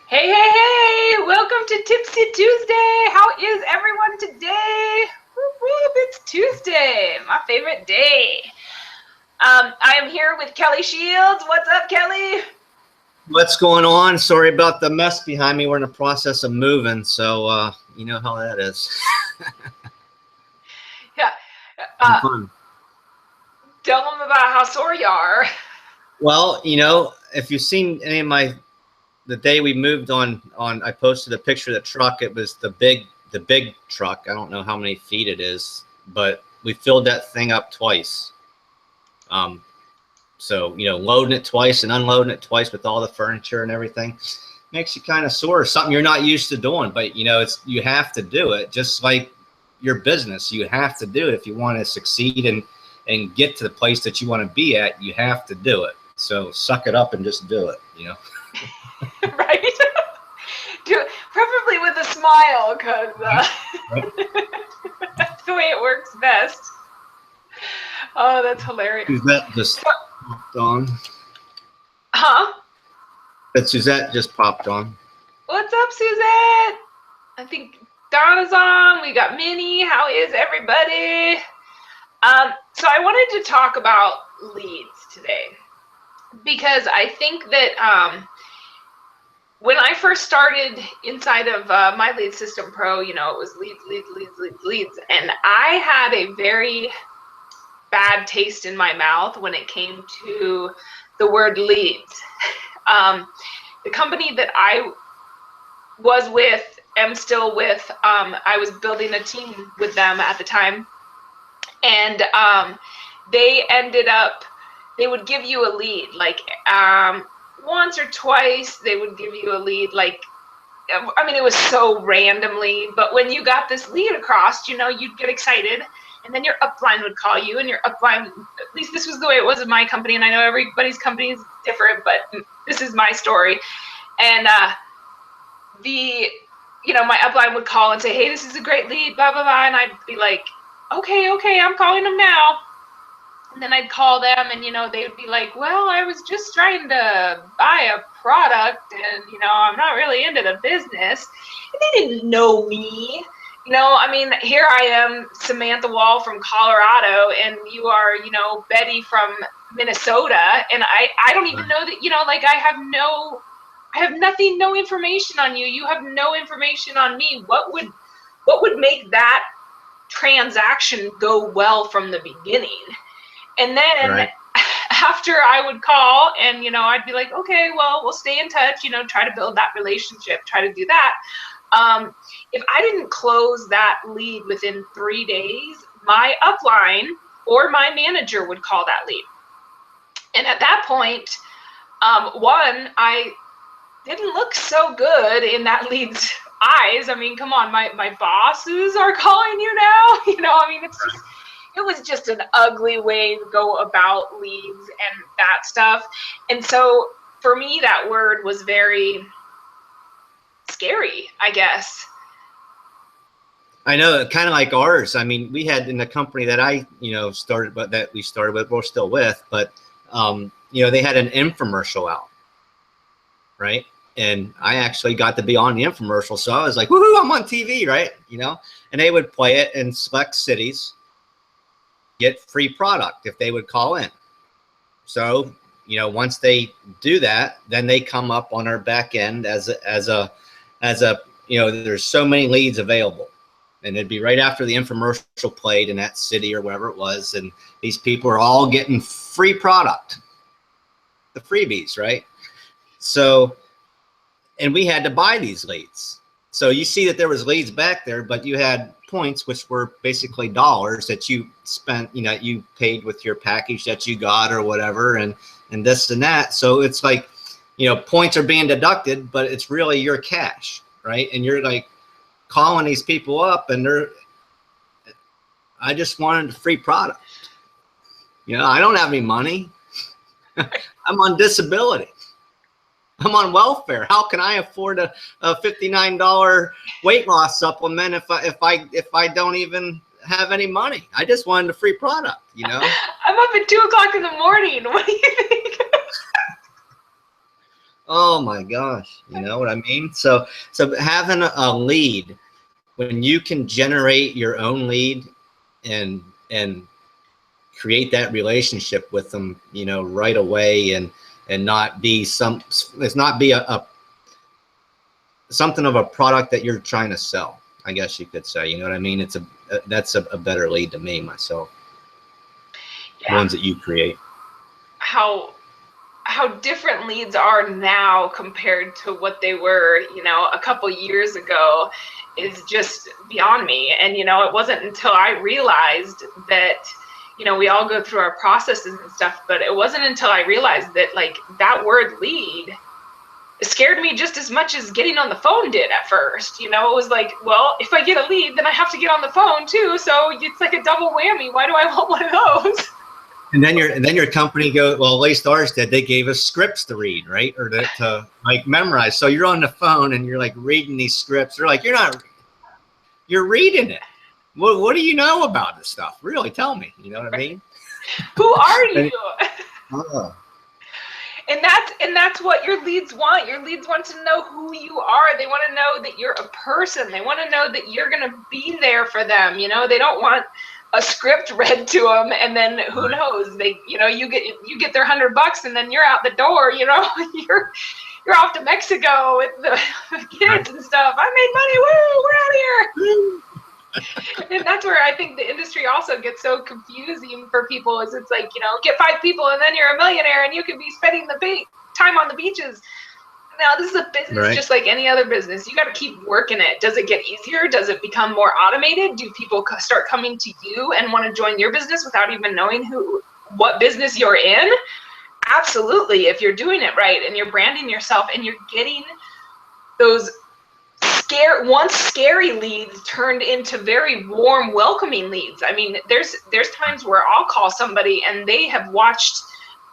Hey, hey, hey! Welcome to Tipsy Tuesday! How is everyone today? Whoop, whoop, it's Tuesday, my favorite day. I am here with Kelly Shields. What's up, Kelly? What's going on? Sorry about the mess behind me. We're in the process of moving, so you know how that is. Yeah. Fun. Tell them about how sore you are. Well, if you've seen any of the day we moved on, I posted a picture of the truck. It was the big truck. I don't know how many feet it is, but we filled that thing up twice. So loading it twice and unloading it twice with all the furniture and everything makes you kind of sore. Something you're not used to doing, but you have to do it. Just like your business, you have to do it if you want to succeed and get to the place that you want to be at. You have to do it. So suck it up and just do it. Right? Do it, preferably with a smile, because that's the way it works best. Oh, that's hilarious. Suzette just popped on. Huh? But Suzette just popped on. What's up, Suzette? I think Donna's on. We got Minnie. How is everybody? So I wanted to talk about leads today, because I think that when I first started inside of My Lead System Pro, it was leads. And I had a very bad taste in my mouth when it came to the word leads. The company that I was with, am still with, I was building a team with them at the time. And they would give you a lead, like once or twice they would give you a lead, like, I mean, it was so randomly, but when you got this lead across, you'd get excited, and then your upline would call you, and your upline, at least this was the way it was in my company, and I know everybody's company is different, but this is my story. And my upline would call and say, hey, this is a great lead, blah, blah, blah, and I'd be like, okay, I'm calling them now. And then I'd call them, and they would be like, well, I was just trying to buy a product, and I'm not really into the business. And they didn't know me. I mean, here I am, Samantha Wall from Colorado, and you are, Betty from Minnesota, and I don't even know that, like, I have nothing, no information on you. You have no information on me. What would make that transaction go well from the beginning? And then right. After I would call, and I'd be like, okay, well, we'll stay in touch, try to build that relationship, try to do that. If I didn't close that lead within 3 days, my upline or my manager would call that lead. And at that point, one, I didn't look so good in that lead's eyes. I mean, come on, my bosses are calling you now. I mean, it was just an ugly way to go about leads and that stuff. And so for me, that word was very scary, I guess. I know, kind of like ours. I mean, we had in the company that I, started, but that we started with, we're still with, but, they had an infomercial out, right? And I actually got to be on the infomercial. So I was like, woohoo, I'm on TV, right? And they would play it in select cities, get free product if they would call in. So, once they do that, then they come up on our back end as a, there's so many leads available, and it'd be right after the infomercial played in that city or wherever it was. And these people are all getting free product, the freebies, right? So, and we had to buy these leads. So you see that there was leads back there, but you had points, which were basically dollars that you spent, you paid with your package that you got or whatever, and this and that. So it's like, points are being deducted, but it's really your cash, right? And you're like calling these people up, and I just wanted a free product. I don't have any money. I'm on disability. I'm on welfare. How can I afford a $59 weight loss supplement if I don't even have any money? I just wanted a free product, I'm up at 2 o'clock in the morning. What do you think? Oh my gosh, you know what I mean? So having a lead, when you can generate your own lead and create that relationship with them, you know, right away, and not be it's not be a something of a product that you're trying to sell, I guess you could say. You know what I mean? It's that's a better lead to me myself. Yeah. Ones that you create. How different leads are now compared to what they were, you know, a couple years ago is just beyond me. And, you know, it wasn't until I realized that, you know, we all go through our processes and stuff, but it wasn't until I realized that, like, that word lead scared me just as much as getting on the phone did at first. You know, it was like, well, if I get a lead, then I have to get on the phone too. So it's like a double whammy. Why do I want one of those? And then your company goes, well, at least ours did. They gave us scripts to read, right, or to like memorize. So you're on the phone and you're like reading these scripts. They're like, you're reading it. What do you know about this stuff? Really, tell me. You know what I mean? Who are you? And that's what your leads want. Your leads want to know who you are. They want to know that you're a person. They want to know that you're going to be there for them. You know, they don't want a script read to them and then who knows, they, you know, you get their $100 and then you're out the door. You know, you're off to Mexico with the kids and stuff. I made money. Woo, we're out here. And that's where I think the industry also gets so confusing for people, is it's like, you know, get 5 people and then you're a millionaire and you can be spending the time on the beaches. Now, this is a business just like any other business. You got to keep working it. Does it get easier? Does it become more automated? Do people start coming to you and want to join your business without even knowing what business you're in? Absolutely. If you're doing it right and you're branding yourself and you're getting those once scary leads turned into very warm, welcoming leads. I mean, there's times where I'll call somebody and they have watched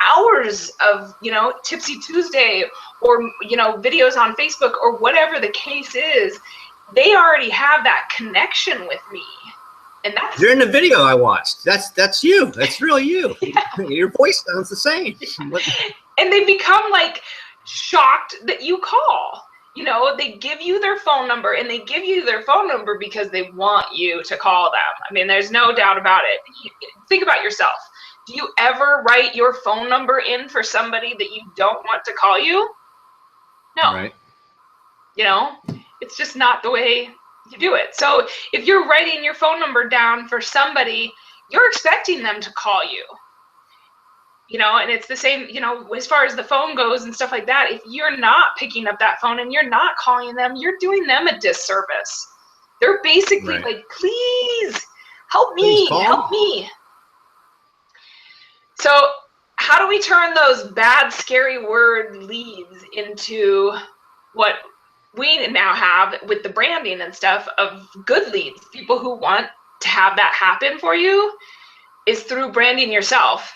hours of, you know, Tipsy Tuesday or, you know, videos on Facebook or whatever the case is. They already have that connection with me. And that's, you're in the video I watched. That's you. That's really you. Yeah. Your voice sounds the same. And they become like shocked that you call. You know, they give you their phone number, and they give you their phone number because they want you to call them. I mean, there's no doubt about it. Think about yourself. Do you ever write your phone number in for somebody that you don't want to call you? No. Right. You know, it's just not the way you do it. So if you're writing your phone number down for somebody, you're expecting them to call you. You know, and it's the same, you know, as far as the phone goes and stuff like that. If you're not picking up that phone and you're not calling them, you're doing them a disservice. They're basically like, please help me, help me. So how do we turn those bad, scary word leads into what we now have with the branding and stuff of good leads? People who want to have that happen for you is through branding yourself.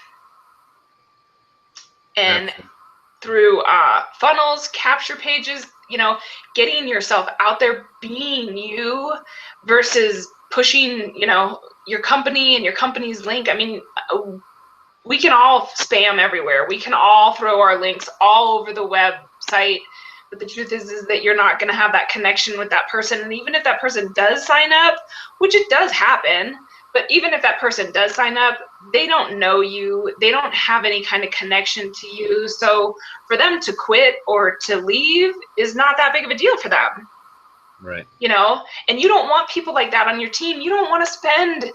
And through funnels, capture pages, you know, getting yourself out there, being you versus pushing, you know, your company and your company's link. I mean, we can all spam everywhere. We can all throw our links all over the website. But the truth is that you're not going to have that connection with that person. And even if that person does sign up, which it does happen, but even if that person does sign up, they don't know you. They don't have any kind of connection to you. So for them to quit or to leave is not that big of a deal for them. Right. You know, and you don't want people like that on your team. You don't want to spend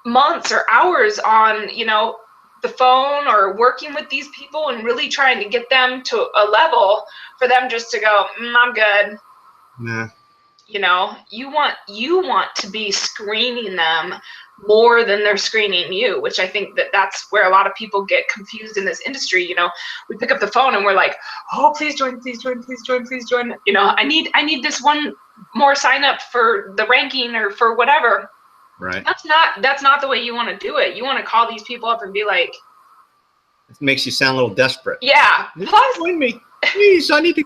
months or hours on, you know, the phone or working with these people and really trying to get them to a level for them just to go, I'm good. Nah. You know, you want to be screening them more than they're screening you, which I think that's where a lot of people get confused in this industry. You know, we pick up the phone and we're like, oh, please join, please join, please join, please join. You know, I need this one more sign up for the ranking or for whatever. Right. That's not the way you want to do it. You want to call these people up and be like, it makes you sound a little desperate. Yeah. Plus, join me, please. I need you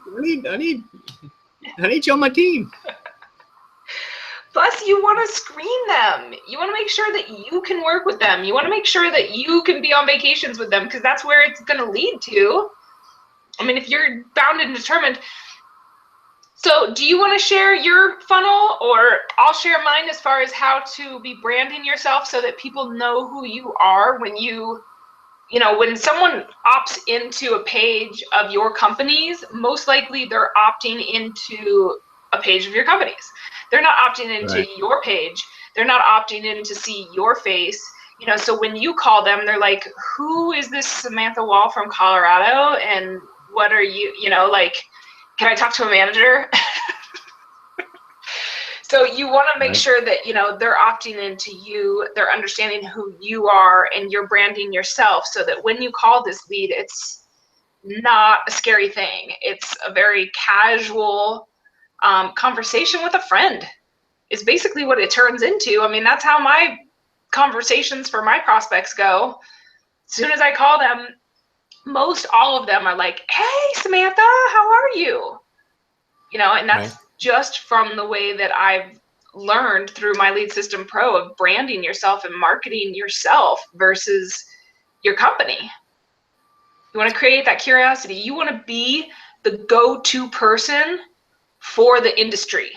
on my team. Plus, you want to screen them. You want to make sure that you can work with them. You want to make sure that you can be on vacations with them, because that's where it's going to lead to. I mean, if you're bound and determined. So do you want to share your funnel, or I'll share mine as far as how to be branding yourself so that people know who you are when when someone opts into a page of your company's, most likely they're opting into a page of your company's. They're not opting into Right. your page. They're not opting in to see your face. So when you call them, they're like, who is this Samantha Wall from Colorado? And what are you, like, can I talk to a manager? So you want to make Right. sure that, they're opting into you, they're understanding who you are, and you're branding yourself so that when you call this lead, it's not a scary thing. It's a very casual conversation with a friend is basically what it turns into. I mean, that's how my conversations for my prospects go. As soon as I call them, most all of them are like, hey, Samantha, how are you? And that's Right. just from the way that I've learned through my Lead System Pro of branding yourself and marketing yourself versus your company. You want to create that curiosity. You want to be the go-to person for the industry.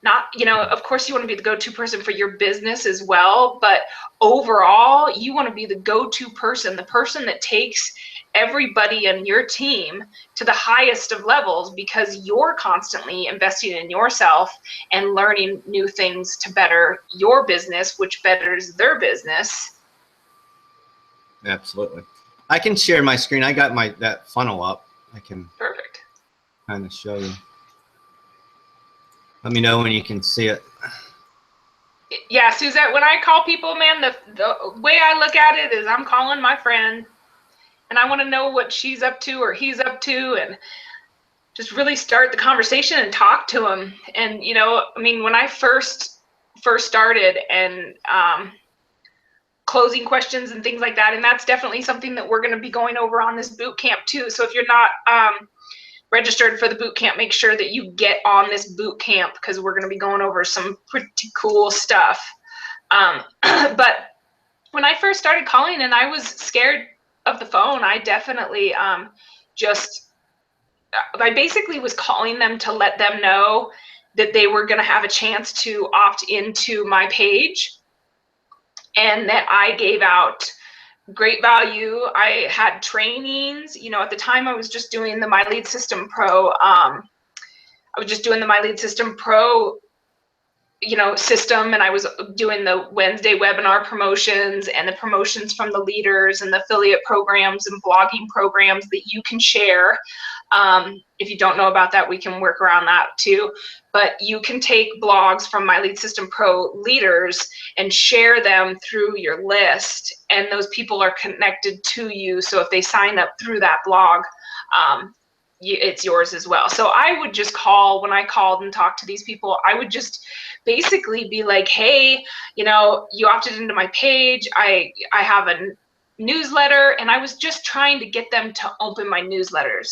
Not, of course you want to be the go-to person for your business as well, but overall, you want to be the go-to person, the person that takes everybody in your team to the highest of levels because you're constantly investing in yourself and learning new things to better your business, which betters their business. Absolutely. I can share my screen. I got that funnel up. I can Perfect. kind of show you. Let me know when you can see it. Yeah, Suzette, when I call people, man, the way I look at it is I'm calling my friend and I want to know what she's up to or he's up to, and just really start the conversation and talk to them. And, I mean, when I first started and closing questions and things like that, and that's definitely something that we're going to be going over on this boot camp too. So if you're not registered for the boot camp, make sure that you get on this boot camp because we're going to be going over some pretty cool stuff. But when I first started calling and I was scared of the phone, I definitely I basically was calling them to let them know that they were going to have a chance to opt into my page and that I gave out great value. I had trainings, at the time I was just doing the My Lead System Pro. I was just doing the My Lead System Pro system, and I was doing the Wednesday webinar promotions and the promotions from the leaders and the affiliate programs and blogging programs that you can share. If you don't know about that, we can work around that too. But you can take blogs from My Lead System Pro leaders and share them through your list, and those people are connected to you. So if they sign up through that blog, it's yours as well. So I would just call, when I called and talked to these people, I would just basically be like, hey, you opted into my page. I have a newsletter, and I was just trying to get them to open my newsletters.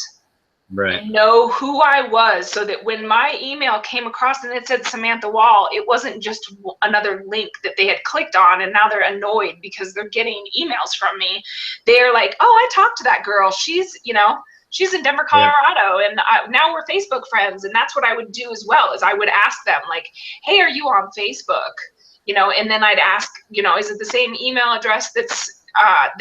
Right. And know who I was, so that when my email came across and it said Samantha Wall, it wasn't just another link that they had clicked on and now they're annoyed because they're getting emails from me. They're like, oh, I talked to that girl. She's in Denver, Colorado, and now we're Facebook friends. And that's what I would do as well, is I would ask them like, hey, are you on Facebook? And then I'd ask, is it the same email address that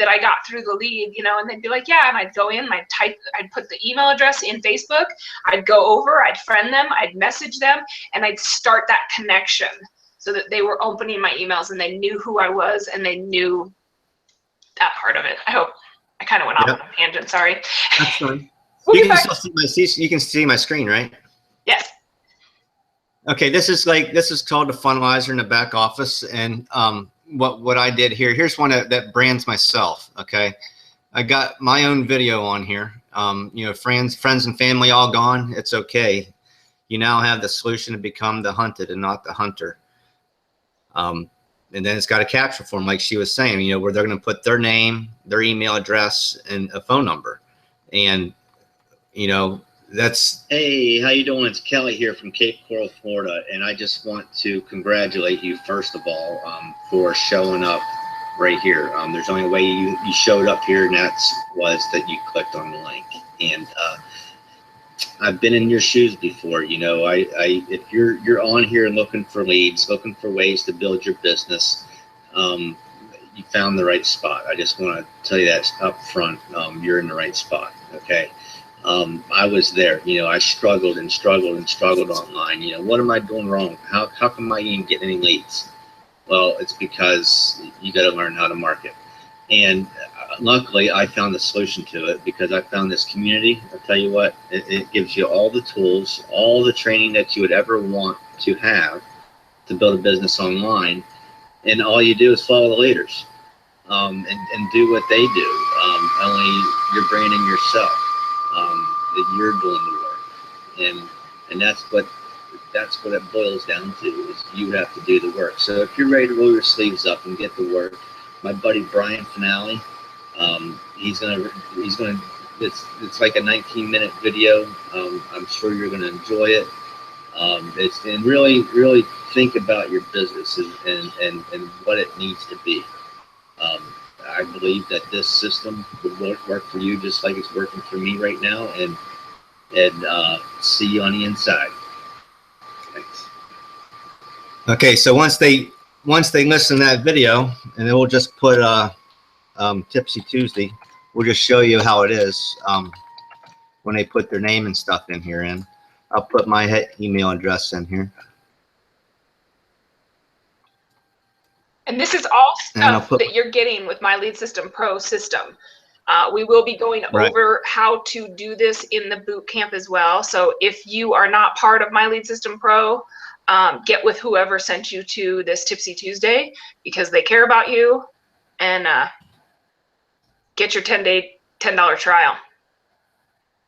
I got through the lead, and they'd be like, yeah, and I'd go in, and I'd put the email address in Facebook, I'd go over, I'd friend them, I'd message them, and I'd start that connection so that they were opening my emails and they knew who I was and they knew that part of it. I hope I kind of went off on a tangent, sorry. That's fine. We'll You can still you can see my screen, right? Yes. Okay, this is called the funnelizer in the back office, and what I did here. Here's one that brands myself. Okay, I got my own video on here. Friends and family all gone. It's okay. You now have the solution to become the hunted and not the hunter. And then it's got a capture form, like she was saying, where they're going to put their name, their email address, and a phone number. And, that's, hey, how you doing? It's Kelly here from Cape Coral, Florida. And I just want to congratulate you, first of all, for showing up right here. There's only a way you showed up here, and was that you clicked on the link. And I've been in your shoes before. You know, if you're on here and looking for leads, looking for ways to build your business, you found the right spot. I just want to tell you that up front. You're in the right spot. Okay. I was there. You know, I struggled and struggled and struggled online. You know, what am I doing wrong? How come I ain't getting any leads? Well, it's because you got to learn how to market. And luckily, I found the solution to it because I found this community. I'll tell you what, it gives you all the tools, all the training that you would ever want to have to build a business online. And all you do is follow the leaders and do what they do. Only you're branding yourself. That you're doing the work. And that's what it boils down to, is you have to do the work. So if you're ready to roll your sleeves up and get the work, my buddy Brian Finale, he's gonna it's like a 19-minute video. I'm sure you're gonna enjoy it. And really think about your business and what it needs to be. I believe that this system would work for you just like it's working for me right now, and see you on the inside. Thanks. Okay, so once they listen to that video, and then we'll just put Tipsy Tuesday, we'll just show you how it is when they put their name and stuff in here. And I'll put my email address in here. And this is all stuff that you're getting with my Lead System Pro system. We will be going over how to do this in the boot camp as well. So if you are not part of my Lead System Pro, get with whoever sent you to this Tipsy Tuesday, because they care about you, and get your $10 trial.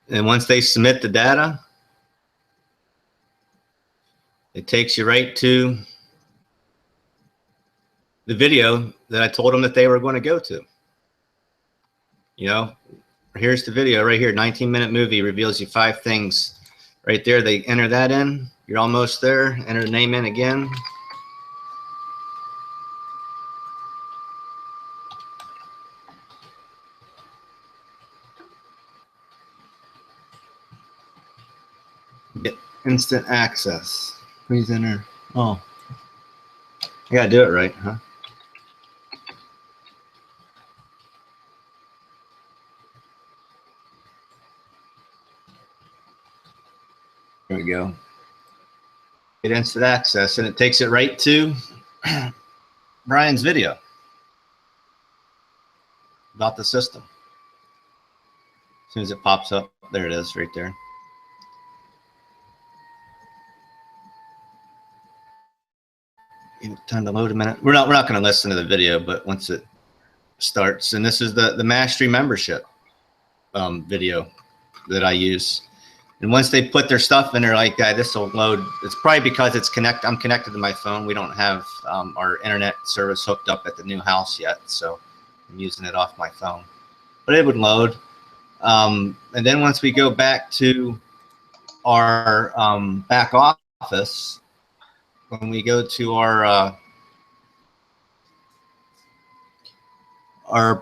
And once they submit the data, it takes you right to the video that I told them that they were going to go to. You know, here's the video right here. 19-minute movie reveals you 5 things. Right there, they enter that in. You're almost there. Enter the name in again. Get instant access. Please enter. Oh, I gotta do it right, huh? There we go. Get instant access, and it takes it right to Brian's video about the system. As soon as it pops up, there it is, right there. Time to load a minute. We're not going to listen to the video, but once it starts, and this is the Mastery membership video that I use. And once they put their stuff in there like that, this will load. It's probably because it's I'm connected to my phone. We don't have our internet service hooked up at the new house yet, so I'm using it off my phone. But it would load. And then once we go back to our back office, when we go to our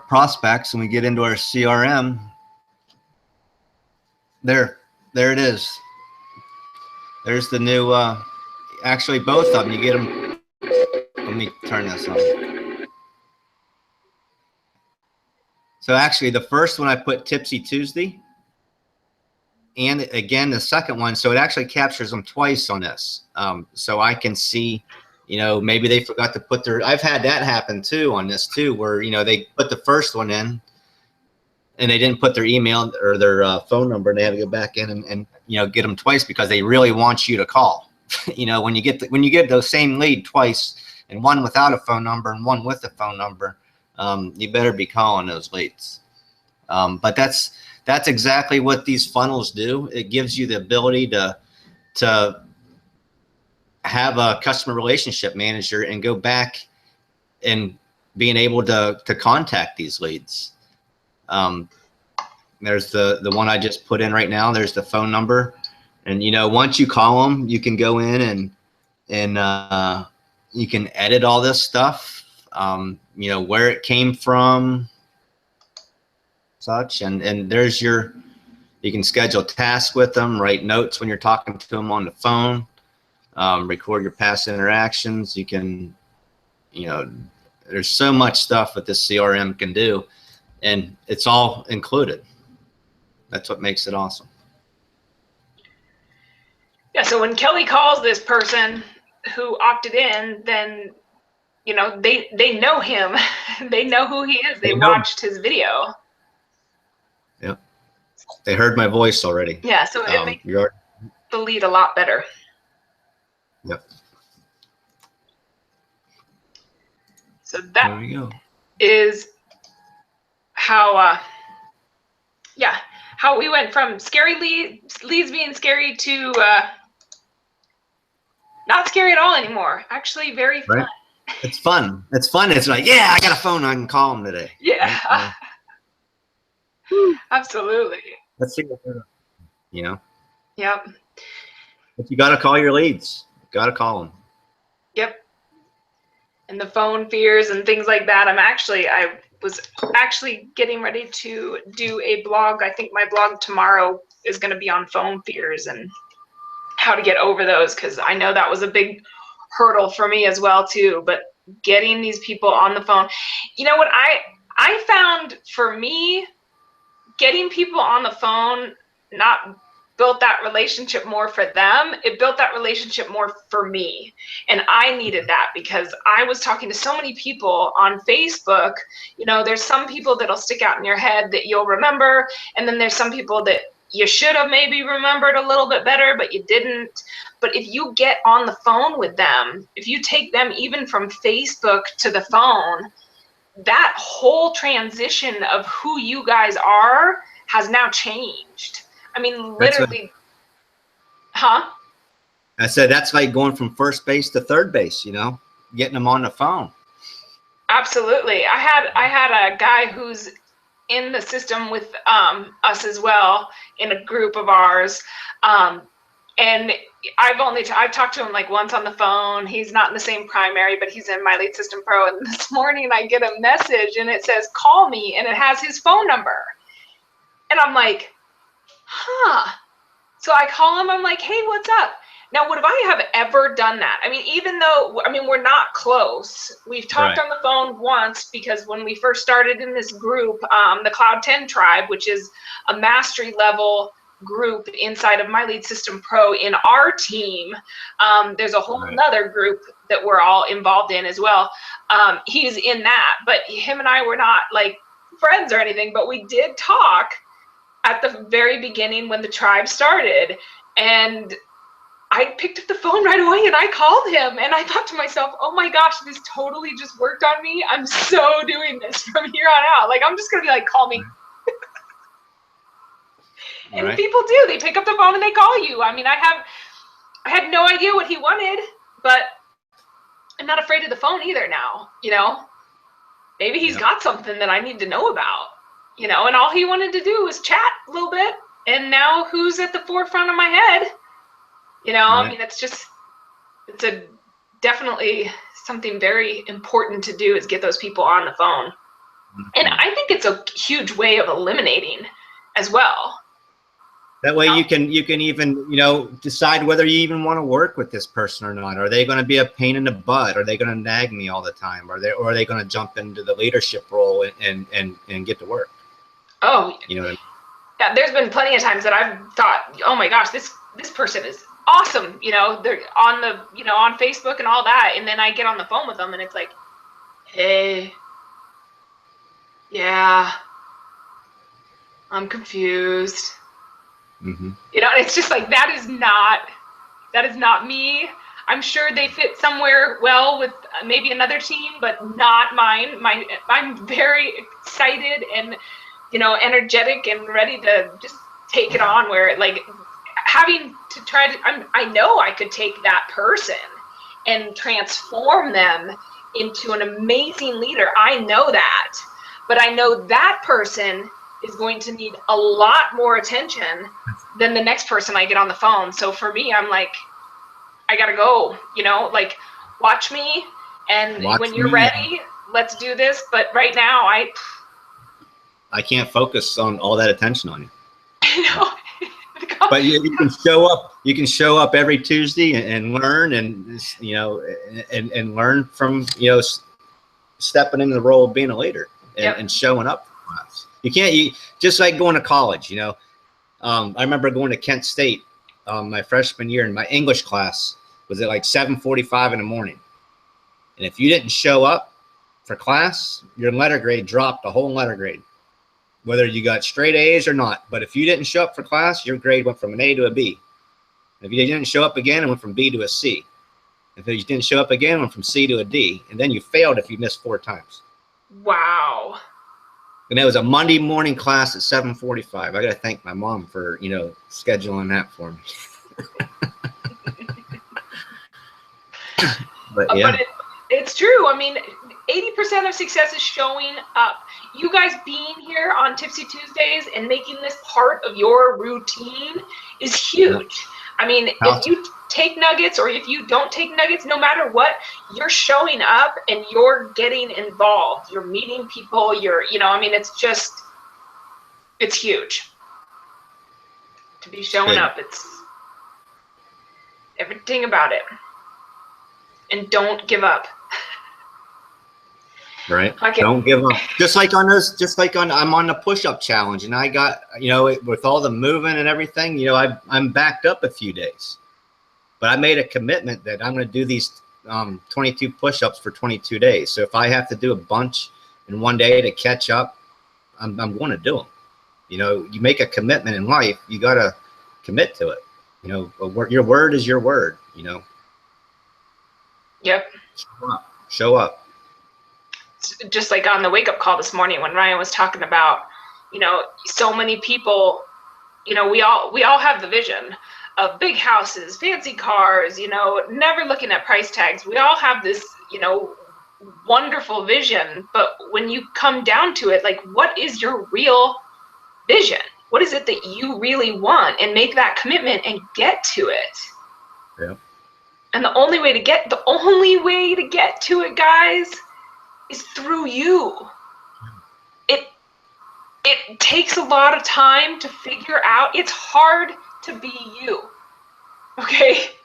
prospects and we get into our CRM, there it is. There's the new, actually both of them, you get them. Let me turn this on. So actually the first one I put Tipsy Tuesday, and again the second one, so it actually captures them twice on this. So I can see, you know, maybe they forgot to put their, I've had that happen too on this too, where, you know, they put the first one in and they didn't put their email or their phone number, and they had to go back in and you know, get them twice because they really want you to call. You know, when you get those same lead twice, and one without a phone number and one with a phone number, you better be calling those leads. But that's exactly what these funnels do. It gives you the ability to have a customer relationship manager and go back and being able to contact these leads. There's the one I just put in right now. There's the phone number, and you know, once you call them, you can go in and you can edit all this stuff. You know, where it came from, such, and there's your You can schedule tasks with them, write notes when you're talking to them on the phone, record your past interactions. You can, you know, there's so much stuff that this CRM can do, and it's all included. That's what makes it awesome. Yeah, so when Kelly calls this person who opted in, then, you know, they know him. They know who he is. They watched his video. Yep. They heard my voice already. Yeah, so it makes the lead a lot better. Yep. So that is how, yeah, how we went from scary leads being scary to not scary at all anymore. Actually, very fun. Right? It's fun. It's fun. It's like, yeah, I got a phone. I can call them today. Yeah. Right? Absolutely. Let's see what they're, you know. Yep. But you got to call your leads. Got to call them. Yep. And the phone fears and things like that. I was actually getting ready to do a blog. I think my blog tomorrow is going to be on phone fears and how to get over those, because I know that was a big hurdle for me as well too. But getting these people on the phone, you know what I found for me, getting people on the phone not built that relationship more for them. It built that relationship more for me. And I needed that because I was talking to so many people on Facebook. You know, there's some people that'll stick out in your head that you'll remember. And then there's some people that you should have maybe remembered a little bit better, but you didn't. But if you get on the phone with them, if you take them even from Facebook to the phone, that whole transition of who you guys are has now changed. I mean, literally, I said that's like going from first base to third base, you know, getting them on the phone. Absolutely. I had a guy who's in the system with us as well, in a group of ours. And I've talked to him like once on the phone. He's not in the same primary, but he's in My Lead System Pro. And this morning I get a message and it says, call me, and it has his phone number. And I'm like, huh. So I call him, I'm like, hey, what's up? Now, would I have ever done that? I mean, even though, I mean, we're not close. We've talked on the phone once because when we first started in this group, the Cloud 10 Tribe, which is a mastery level group inside of My Lead System Pro in our team, there's a whole nother group that we're all involved in as well. He's in that, but him and I were not like friends or anything, but we did talk at the very beginning when the tribe started, and I picked up the phone right away and I called him, and I thought to myself, oh my gosh, this totally just worked on me. I'm so doing this from here on out. Like, I'm just gonna be like, call me. And people do, they pick up the phone and they call you. I mean, I had no idea what he wanted, but I'm not afraid of the phone either now, you know. Maybe he's got something that I need to know about. You know, and all he wanted to do was chat a little bit. And now who's at the forefront of my head? You know, I mean, it's definitely something very important to do, is get those people on the phone. And I think it's a huge way of eliminating as well. That way you can even, you know, decide whether you even want to work with this person or not. Are they going to be a pain in the butt? Are they going to nag me all the time? Are they going to jump into the leadership role and get to work? Oh, you know what I mean? Yeah, there's been plenty of times that I've thought, oh my gosh, this person is awesome. You know, they're on on Facebook and all that. And then I get on the phone with them and it's like, hey, yeah, I'm confused. You know, it's just like, that is not me. I'm sure they fit somewhere well with maybe another team, but not mine. I'm very excited and, you know, energetic and ready to just take it on, where like having to try to, I know I could take that person and transform them into an amazing leader. I know that, but I know that person is going to need a lot more attention than the next person I get on the phone. So for me, I'm like, I gotta go, you know, like, watch me, and when you're ready, let's do this. But right now, I can't focus on all that attention on you. You know. But you can show up. You can show up every Tuesday and learn, and and learn from stepping into the role of being a leader and showing up for class. You can't. Just like going to college. I remember going to Kent State my freshman year, and my English class was at like 7:45 in the morning. And if you didn't show up for class, your letter grade dropped, a whole letter grade, whether you got straight A's or not. But if you didn't show up for class, your grade went from an A to a B. If you didn't show up again, it went from B to a C. If you didn't show up again, it went from C to a D. And then you failed if you missed 4 times. Wow. And it was a Monday morning class at 7:45. I got to thank my mom for, scheduling that for me. But yeah. But it's true. I mean, 80% of success is showing up. You guys being here on Tipsy Tuesdays and making this part of your routine is huge. I mean, if you take nuggets or if you don't take nuggets, no matter what, you're showing up and you're getting involved. You're meeting people. It's huge. To be showing up, it's everything about it. And don't give up. Right. Don't give up. I'm on the push-up challenge, and I got, with all the moving and everything, I'm backed up a few days, but I made a commitment that I'm going to do these 22 push-ups for 22 days. So if I have to do a bunch in one day to catch up, I'm going to do them. You make a commitment in life, you got to commit to it. Your word is your word, Yep. Show up. Just like on the wake-up call this morning when Ryan was talking about, so many people, we all have the vision of big houses, fancy cars, never looking at price tags. We all have this, wonderful vision. But when you come down to it, like, what is your real vision? What is it that you really want? And make that commitment and get to it. Yeah. And the only way to get to it, guys, is through you. It takes a lot of time to figure out. It's hard to be you. Okay?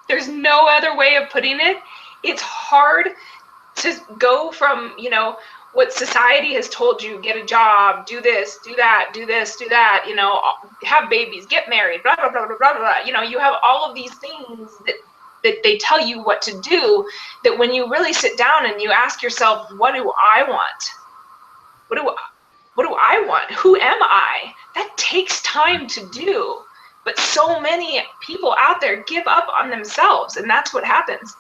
There's no other way of putting it. It's hard to go from, what society has told you, get a job, do this, do that, do this, do that, have babies, get married, blah, blah, blah, blah, blah, blah. You have all of these things that they tell you what to do, that when you really sit down and you ask yourself, what do I want? What do I want? Who am I? That takes time to do. But so many people out there give up on themselves, and that's what happens.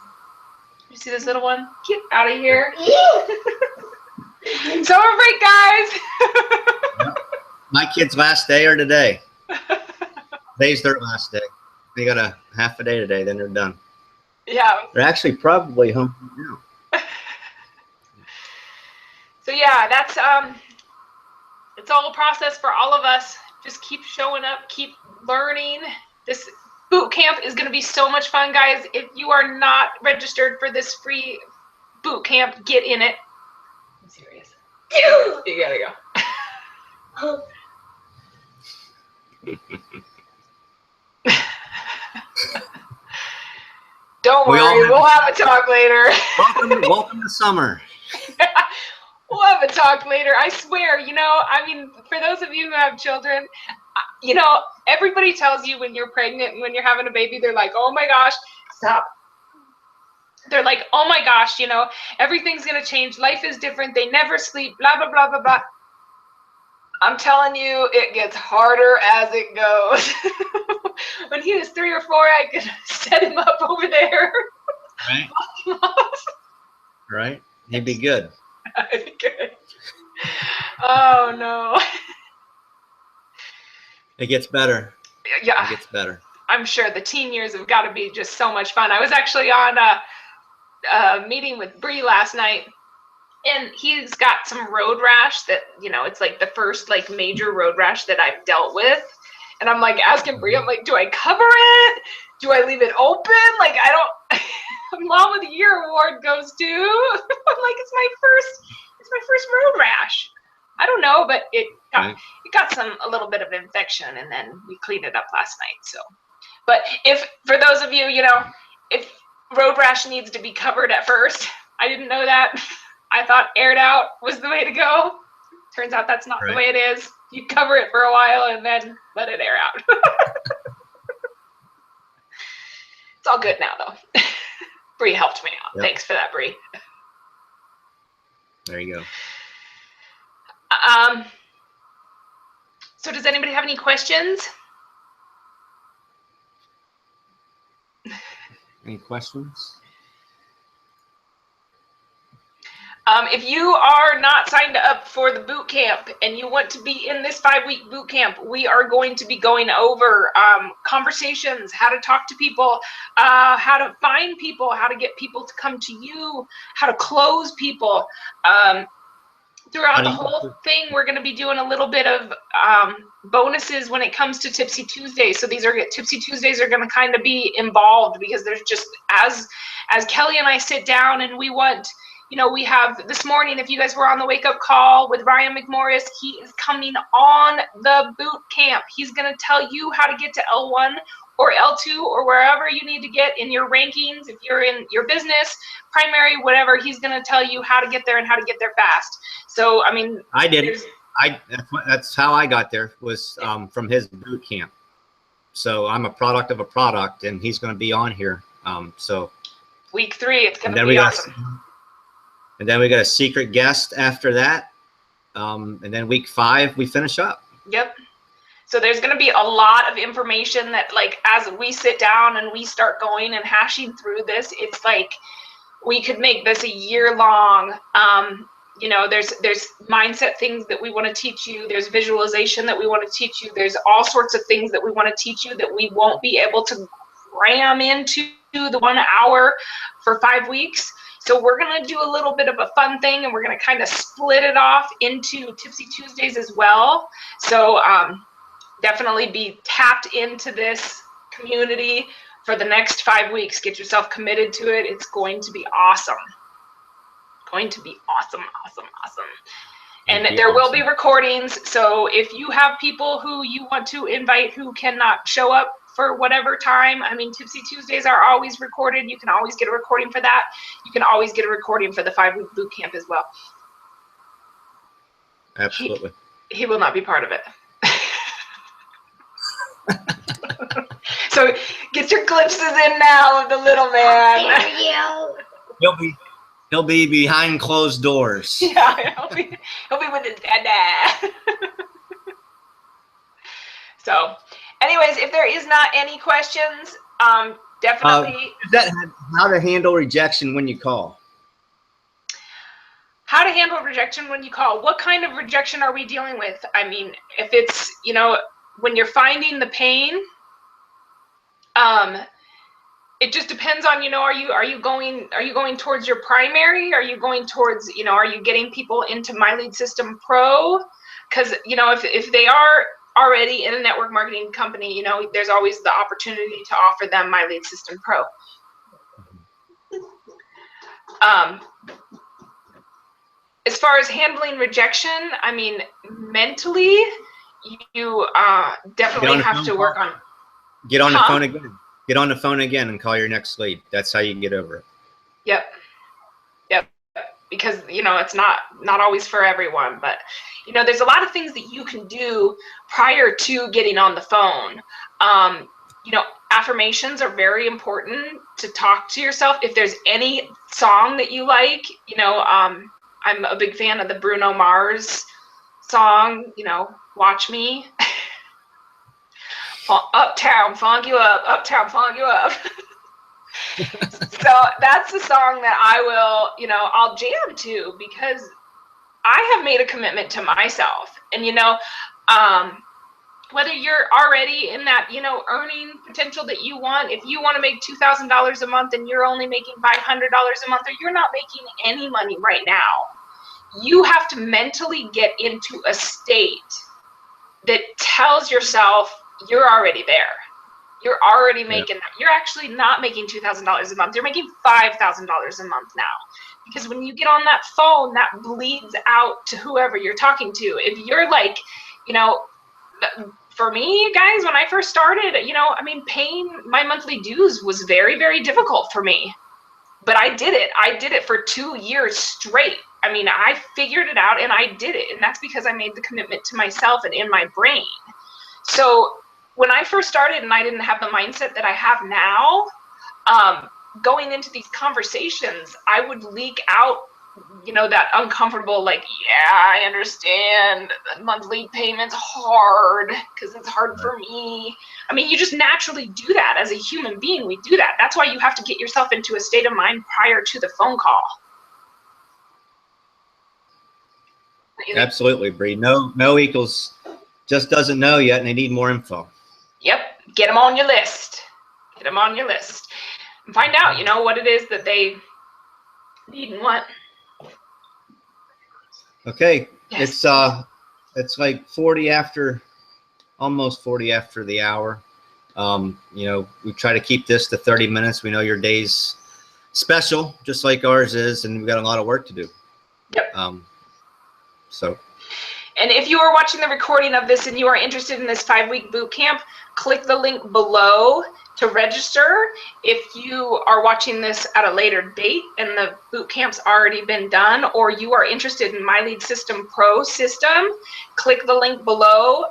You see this little one? Get out of here. Summer break, guys. Yep. My kids' last day are today. Today's their last day. They got a half a day today, then they're done. Yeah. They're actually probably home now. So yeah, that's it's all a process for all of us. Just keep showing up, keep learning. This boot camp is going to be so much fun, guys. If you are not registered for this free boot camp, get in it. I'm serious. You gotta go. Don't worry, we'll have a talk later. Welcome to summer. We'll have a talk later. I swear, for those of you who have children, everybody tells you when you're pregnant and when you're having a baby, they're like, oh my gosh, stop. They're like, oh my gosh, everything's going to change. Life is different. They never sleep, blah, blah, blah, blah, blah. I'm telling you, it gets harder as it goes. When he was 3 or 4, I could set him up over there. Right. Right. He'd be good. I'd be good. Oh, no. It gets better. Yeah. It gets better. I'm sure the teen years have got to be just so much fun. I was actually on a meeting with Bree last night, and he's got some road rash that, it's like the first major road rash that I've dealt with. And I'm like asking Bree, I'm like, do I cover it? Do I leave it open? Like, I don't. Mom of the Year award goes to. I'm like, it's my first road rash. I don't know, but it got Right. a little bit of infection, and then we cleaned it up last night. So, but if for those of you, if road rash needs to be covered at first, I didn't know that. I thought aired out was the way to go. Turns out that's not the way it is. You cover it for a while and then let it air out. It's all good now, though. Bree helped me out. Yep. Thanks for that, Bree. There you go. So does anybody have any questions? Any questions? If you are not signed up for the boot camp and you want to be in this 5-week boot camp, we are going to be going over conversations, how to talk to people, how to find people, how to get people to come to you, how to close people. Throughout the whole thing, we're going to be doing a little bit of bonuses when it comes to Tipsy Tuesdays. So these Tipsy Tuesdays are going to kind of be involved because there's just, as Kelly and I sit down and we want, we have this morning, if you guys were on the wake up call with Ryan McMorris, he is coming on the boot camp. He's going to tell you how to get to L1 or L2 or wherever you need to get in your rankings. If you're in your business, primary, whatever, he's going to tell you how to get there and how to get there fast. So, I mean, I did it. That's how I got there, was from his boot camp. So I'm a product of a product, and he's going to be on here. So week 3, it's going to be awesome. And then we got a secret guest after that. And then week 5, we finish up. Yep. So there's going to be a lot of information that, like, as we sit down and we start going and hashing through this, it's like we could make this a year long. There's mindset things that we want to teach you. There's visualization that we want to teach you. There's all sorts of things that we want to teach you that we won't be able to cram into the 1 hour for 5 weeks. So we're going to do a little bit of a fun thing, and we're going to kind of split it off into Tipsy Tuesdays as well. So definitely be tapped into this community for the next 5 weeks. Get yourself committed to it. It's going to be awesome. Going to be awesome. And there will be recordings. So if you have people who you want to invite who cannot show up for whatever time, I mean, Tipsy Tuesdays are always recorded. You can always get a recording for that. You can always get a recording for the 5-week boot camp as well. Absolutely. He will not be part of it. So get your glimpses in now of the little man. He'll be behind closed doors. Yeah, he'll be with his dad. So, anyways, if there is not any questions, definitely. How to handle rejection when you call? How to handle rejection when you call? What kind of rejection are we dealing with? I mean, if it's when you're finding the pain, it just depends on, are you going towards your primary? Are you going towards, are you getting people into My Lead System Pro? Because, if they are already in a network marketing company, there's always the opportunity to offer them My Lead System Pro. As far as handling rejection, I mean, mentally, you definitely have to work on. Get on the phone again. Get on the phone again and call your next lead. That's how you can get over it. Yep. Because it's not always for everyone, but there's a lot of things that you can do prior to getting on the phone. Affirmations are very important to talk to yourself. If there's any song that you like, I'm a big fan of the Bruno Mars song, Watch Me. Uptown funk you up, uptown funk you up. So that's the song that I will, I'll jam to, because I have made a commitment to myself. And whether you're already in that earning potential that you want, if you want to make $2,000 a month and you're only making $500 a month, or you're not making any money right now, you have to mentally get into a state that tells yourself you're already there. You're already making that. You're actually not making $2,000 a month. You're making $5,000 a month now. Because when you get on that phone, that bleeds out to whoever you're talking to. If you're like, you know, for me, guys, when I first started, you know, I mean, paying my monthly dues was very, very difficult for me. But I did it. I did it for 2 years straight. I mean, I figured it out and I did it. And that's because I made the commitment to myself and in my brain. So when I first started and I didn't have the mindset that I have now, going into these conversations, I would leak out, you know, that uncomfortable, like, yeah, I understand monthly payments hard because it's hard for me. I mean, you just naturally do that as a human being. We do that. That's why you have to get yourself into a state of mind prior to the phone call. Absolutely, Bree. No equals just doesn't know yet, and they need more info. Yep. Get them on your list. Get them on your list. And find out, you know, what it is that they need and want. Okay. Yes. It's like 40 after, almost 40 after the hour. You know, we try to keep this to 30 minutes. We know your day's special, just like ours is, and we've got a lot of work to do. Yep. So. And if you are watching the recording of this and you are interested in this 5-week boot camp, click the link below to register. If you are watching this at a later date and the boot camp's already been done, or you are interested in My Lead System Pro system, click the link below.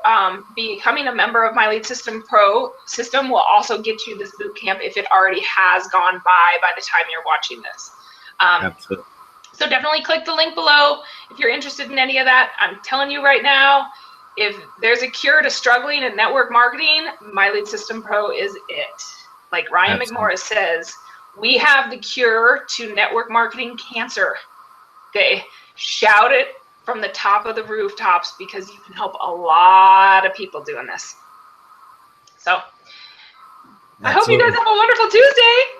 Becoming a member of My Lead System Pro system will also get you this boot camp if it already has gone by the time you're watching this. Absolutely. So definitely click the link below if you're interested in any of that. I'm telling you right now, if there's a cure to struggling in network marketing, My Lead System Pro is it. Like Ryan McMorris says, we have the cure to network marketing cancer. Okay, shout it from the top of the rooftops because you can help a lot of people doing this. So I hope you guys have a wonderful Tuesday.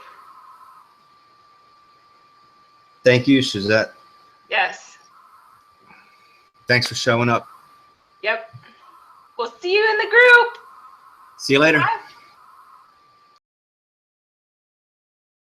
Thank you, Suzette. Yes. Thanks for showing up. Yep. We'll see you in the group. See you later. Bye.